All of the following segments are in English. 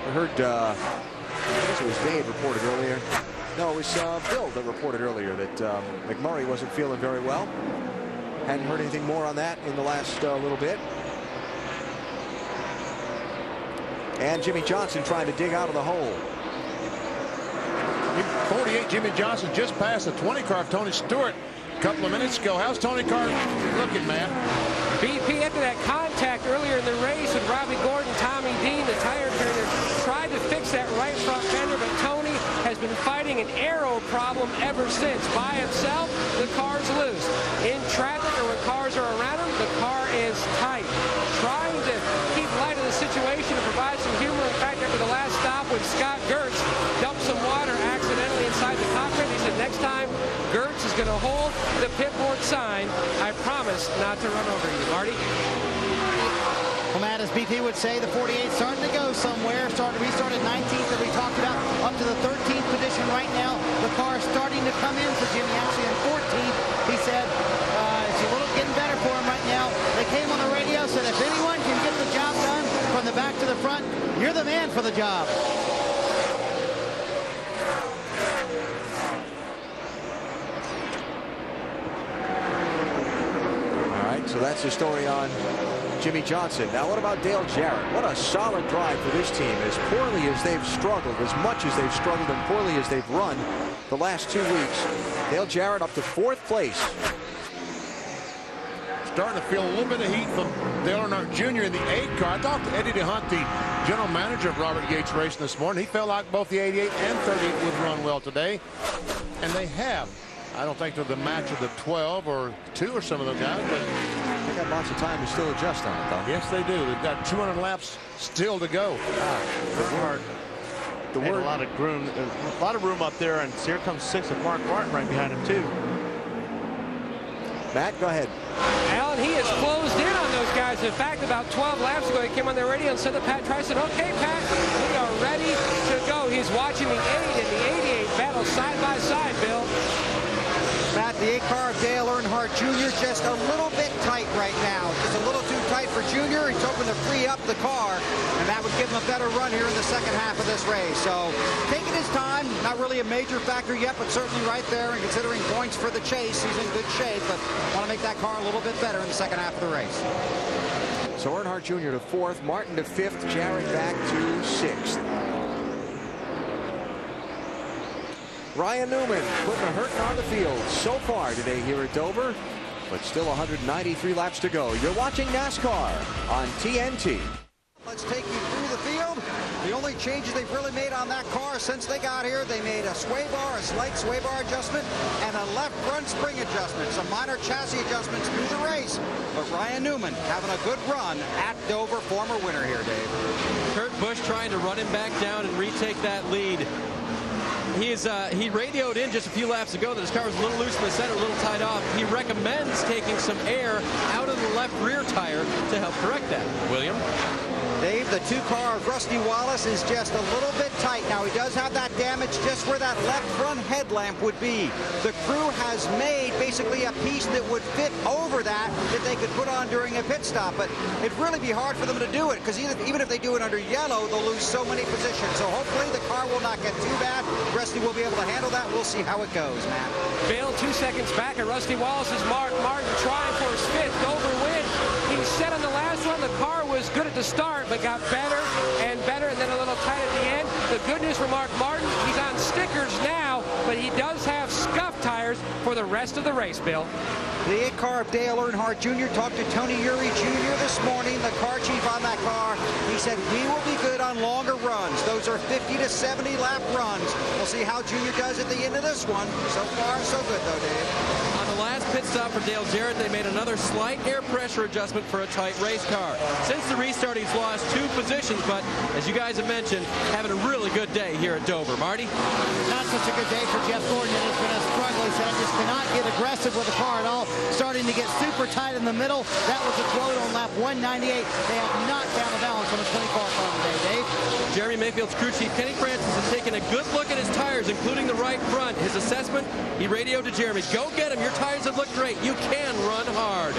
I heard, I guess it was Dave reported earlier. No, it was Bill that reported earlier that McMurray wasn't feeling very well. Hadn't heard anything more on that in the last little bit. And Jimmy Johnson trying to dig out of the hole. 48, Jimmy Johnson just passed the 20 car of Tony Stewart a couple of minutes ago. How's Tony Car looking, man? BP, after that contact earlier in the race with Robbie Gordon, Tommy Dean, the tire trainer, tried to fix that right front fender, but Tony has been fighting an aero problem ever since. By himself, the car's loose. In traffic or when cars are around him, the car is tight. Trying to keep light of the situation and provide some humor. In fact, after the last stop when Scott Gertz dumped some water accidentally inside the cockpit, he said next time Gertz is going to hold the pit board sign. I promise not to run over you, Marty. Well, Matt, as BP would say, the 48 starting to go somewhere. Restarted 19th that we talked about, up to the 13th position right now. The car is starting to come in for Jimmy actually in 14th. He said it's a little getting better for him right now. They came on the radio, said if anyone can get the job done from the back to the front, you're the man for the job. So that's the story on Jimmy Johnson. Now, what about Dale Jarrett? What a solid drive for this team. As poorly as they've struggled, as much as they've struggled and poorly as they've run the last 2 weeks, Dale Jarrett up to 4th place. Starting to feel a little bit of heat from Dale Earnhardt Jr. in the 8 car. I talked to Eddie DeHunt, the general manager of Robert Yates Racing this morning. He felt like both the 88 and 38 would run well today, and they have. I don't think they're the match of the 12 or 2 or some of those guys, but they got lots of time to still adjust on it, though. Yes, they do. They've got 200 laps still to go. A lot of room up there, and here comes 6 of Mark Martin right behind him too. Matt, go ahead. Alan, he has closed in on those guys. In fact, about 12 laps ago, he came on the radio and said to Pat Trice, said, "Okay, Pat, we are ready to go." He's watching the 8 and the 88 battle side by side, Bill. Matt, the 8 car of Dale Earnhardt Jr. just a little bit tight right now. Just a little too tight for Jr. He's hoping to free up the car, and that would give him a better run here in the second half of this race. So taking his time, not really a major factor yet, but certainly right there. And considering points for the chase, he's in good shape, but want to make that car a little bit better in the second half of the race. So Earnhardt Jr. to 4th, Martin to 5th, Jarrett back to 6th. Ryan Newman putting a hurting on the field so far today here at Dover, but still 193 laps to go. You're watching NASCAR on TNT. Let's take you through the field. The only changes they've really made on that car since they got here, they made a sway bar, a slight sway bar adjustment, and a left front spring adjustment. Some minor chassis adjustments through the race. But Ryan Newman having a good run at Dover, former winner here, Dave. Kurt Busch trying to run him back down and retake that lead. He radioed in just a few laps ago that his car was a little loose in the center, a little tied off. He recommends taking some air out of the left rear tire to help correct that. William? Dave, the 2 car of Rusty Wallace is just a little bit tight. Now, he does have that damage just where that left front headlamp would be. The crew has made basically a piece that would fit over that they could put on during a pit stop. But it'd really be hard for them to do it because even if they do it under yellow, they'll lose so many positions. So hopefully the car will not get too bad. Rusty will be able to handle that. We'll see how it goes, Matt. Bill, 2 seconds back at Rusty Wallace's Mark Martin trying for his 5th Dover win. He said on the last one the car was good at the start, but got better, and then a little tight at the end. The good news for Mark Martin, he's on stickers now, but he does have scuffed tires for the rest of the race, Bill. The 8 car of Dale Earnhardt Jr. talked to Tony Uri Jr. this morning, the car chief on that car. He said we will be good on longer runs. Those are 50 to 70 lap runs. We'll see how Jr. does at the end of this one. So far, so good, though, Dave. On the last pit stop for Dale Jarrett, they made another slight air pressure adjustment for a tight race car. Since the restart, he's lost 2 positions, but as you guys have mentioned, having a really good day here at Dover. Marty? Not such a good day for Jeff Gordon. It's been a struggle. He said, I just cannot get aggressive with the car at all. Starting to get super tight in the middle. That was a quote on lap 198. They have not found a balance on the 24 car today, Dave. Jeremy Mayfield's crew chief, Kenny Francis, has taken a good look at his tires, including the right front. His assessment, he radioed to Jeremy, go get him. Your tires have looked great. You can run hard.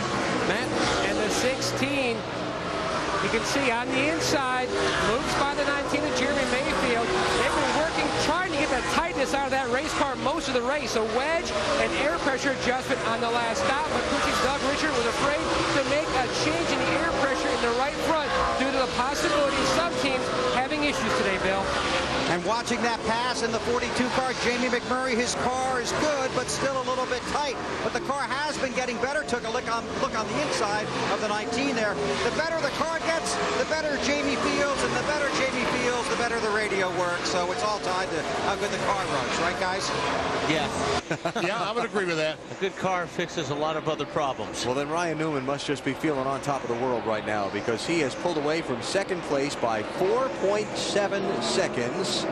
Matt? And the 16, you can see on the inside, moves by the 19 of Jeremy tightness out of that race car most of the race. A wedge and air pressure adjustment on the last stop, but Cushing's Doug Richard was afraid to make a change in the air pressure in the right front due to the possibility of some teams having issues today, Bill. And watching that pass in the 42 car, Jamie McMurray, his car is good, but still a little bit tight. But the car has been getting better. Took a look on the inside of the 19 there. The better the car gets, the better Jamie feels, and the better Jamie feels, the better the radio works. So it's all tied to how good the car runs, right, guys? Yeah. Yeah, I would agree with that. A good car fixes a lot of other problems. Well, then Ryan Newman must just be feeling on top of the world right now, because he has pulled away from second place by 4.7 seconds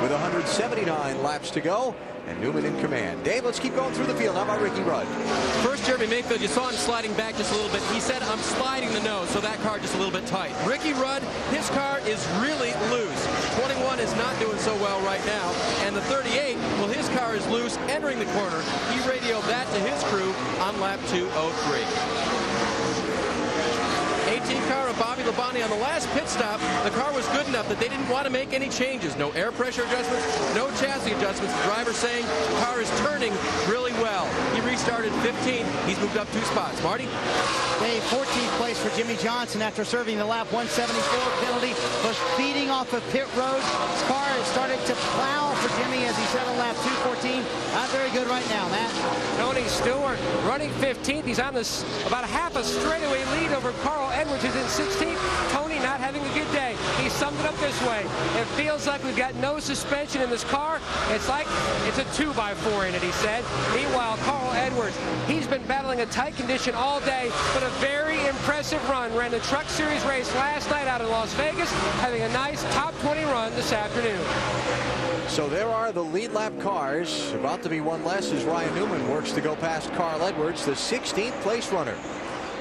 with 179 laps to go, and Newman in command. Dave, let's keep going through the field. How about Ricky Rudd? First, Jeremy Mayfield, you saw him sliding back just a little bit. He said, I'm sliding the nose, so that car just a little bit tight. Ricky Rudd, his car is really loose. 21 is not doing so well right now. And the 38, well, his car is loose entering the corner. He radioed that to his crew on lap 203. 18 car of Bobby Labonte on the last pit stop. The car was good enough that they didn't want to make any changes. No air pressure adjustments, no chassis adjustments. The driver saying the car is turning really well. He restarted 15. He's moved up 2 spots. Marty? Dave, 14th place for Jimmy Johnson after serving the lap 174 penalty for speeding off of pit road. His car has started to plow for Jimmy as he set on lap 214. Not very good right now, Matt. Tony Stewart running 15th. He's on this about a half a straightaway lead over Carl Edwards, who's in 16th. Tony not having a good day. He summed it up this way: it feels like we've got no suspension in this car. It's like it's a 2x4 in it, he said. Meanwhile, Carl Edwards, he's been battling a tight condition all day, but a very impressive run. Ran the Truck Series race last night out in Las Vegas, having a nice top 20 run this afternoon. So there are the lead lap cars. About to be one less as Ryan Newman works to go past Carl Edwards, the 16th place runner.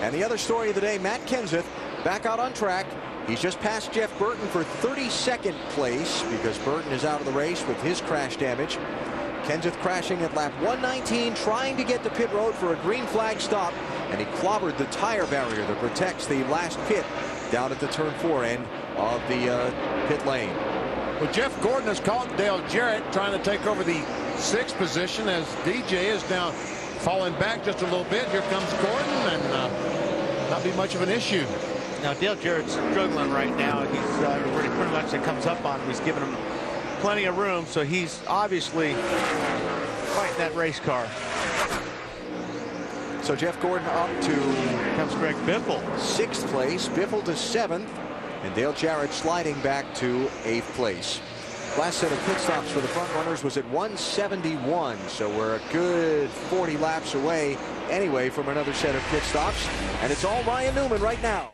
And the other story of the day, Matt Kenseth back out on track. He's just passed Jeff Burton for 32nd place because Burton is out of the race with his crash damage. Kenseth crashing at lap 119, trying to get to pit road for a green flag stop, and he clobbered the tire barrier that protects the last pit down at the turn 4 end of the pit lane. Well, Jeff Gordon has caught Dale Jarrett trying to take over the 6th position as DJ is now falling back just a little bit. Here comes Gordon, and not be much of an issue. Now, Dale Jarrett's struggling right now. He's pretty much that comes up on him. He's giving him plenty of room, so he's obviously fighting that race car. So Jeff Gordon up to comes Greg Biffle, 6th place, Biffle to 7th, and Dale Jarrett sliding back to 8th place. Last set of pit stops for the front runners was at 171, so we're a good 40 laps away anyway from another set of pit stops, and it's all Ryan Newman right now.